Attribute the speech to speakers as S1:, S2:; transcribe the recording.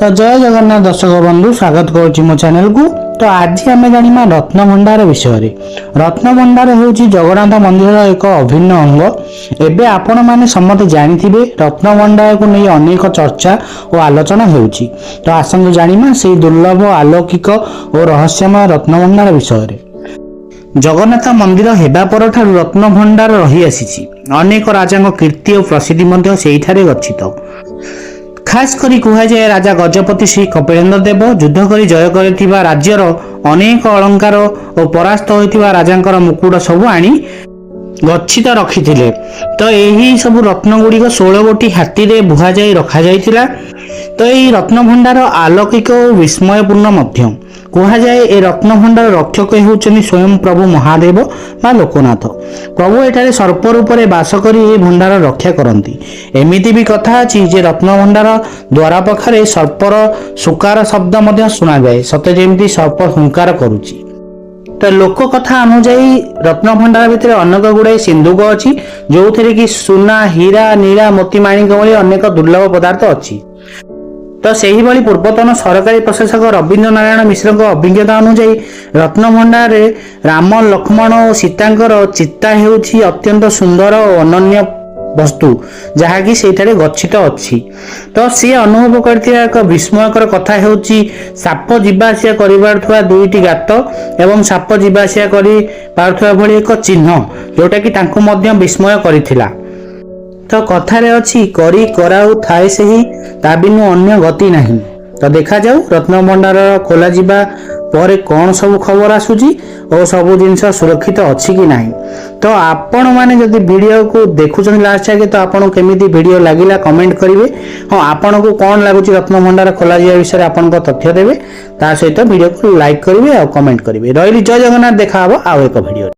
S1: तो जय जगन्नाथ दर्शक बंधु स्वागत करुच्ची मो चैनल को। तो आज आम जाना रत्न भंडार विषय। रत्न भंडार हूँ जगन्नाथ मंदिर एक अभिन्न अंग। एवं आपण मैंने समस्त जानी रत्न भंडार को नहीं अनेक चर्चा और आलोचना हो। तो आसतु जाना से दुर्लभ अलौकिक और रहस्यमय रत्न भंडार विषय। जगन्नाथ मंदिर हेबा पर रत्न भंडार रही आसी अनेक राजा कीर्ति और प्रसिद्धि से गच्छित। खास करी कहुए राजा गजपति श्री कपिलेन्द्र देव युद्ध कर जय कर राज्यर अनेक अलंकार और परास्त होता राजा मुकुट सबू आनी गच्छित रखिथिले। तो यही सब रत्न गुड़िक 16 गोटी हाथी रे बुहा जाई रखा जाइतिला। तो यही रत्न भंडार अलौकिक और विस्मयपूर्ण मध्य कहुए। ए रत्न भंडार रक्षक होउछनि स्वयं प्रभु महादेव बा लोकनाथ। प्रभु एठारे सर्प रूप में बास करी ए भंडार रक्षा करती। एमिति भी कथा अछि जे रत्न भंडार द्वार पाखरे सर्पर सुकार शब्द मध्य सुना जाए सते जेमिति सर्प हुंकार करुछि। तो लोक कथा अनुजाई रत्न भंडार भितर अनेक गुड़ाई सिंधुक अच्छी जो थे कि सुना हीरा नीला मोती माणिक भली अनेक दुर्लभ पदार्थ अच्छी। तो से ही पूर्वतन सरकारी प्रशासक रवीन्द्र नारायण मिश्र अभिज्ञता अनुजाई रत्न भंडार रे राम लक्ष्मण और सीतांकर चित्ता हेउछि अत्यंत सुंदर और अनन्य वस्तु जहाँकि से गच्छित अच्छी। तो सी अनुभव करथिया एक विस्मयकर कथा हेउछि साप जीवासिया करिबारथुआ दुईटी गात एवं साप जीवासिया करि पारथुआ भली एक चिन्ह जोटा कि तांको मध्य विस्मय करिथिला। तो कथारे अच्छी करी कराउ थाए से ही ता बिनु अन्य गति नहीं। तो देखा जाऊ रत्न भंडार खोला जिबा पर कौन सब खबर आसुची और सब जिनस सुरक्षित अच्छी कि नहीं। तो आपण माने जदि वीडियो को देखुछन लास्ट जाके तो आपन केमिति वीडियो लागिला कमेंट करिवे। हां आपन को कौन लागुची रत्न भंडार खोला जिया विषय आपन को तथ्य देबे ता सहित वीडियो को लाइक करिवे और कमेंट करिवे। रहिली जय जगन्नाथ। देखा हबो आउ एक वीडियो।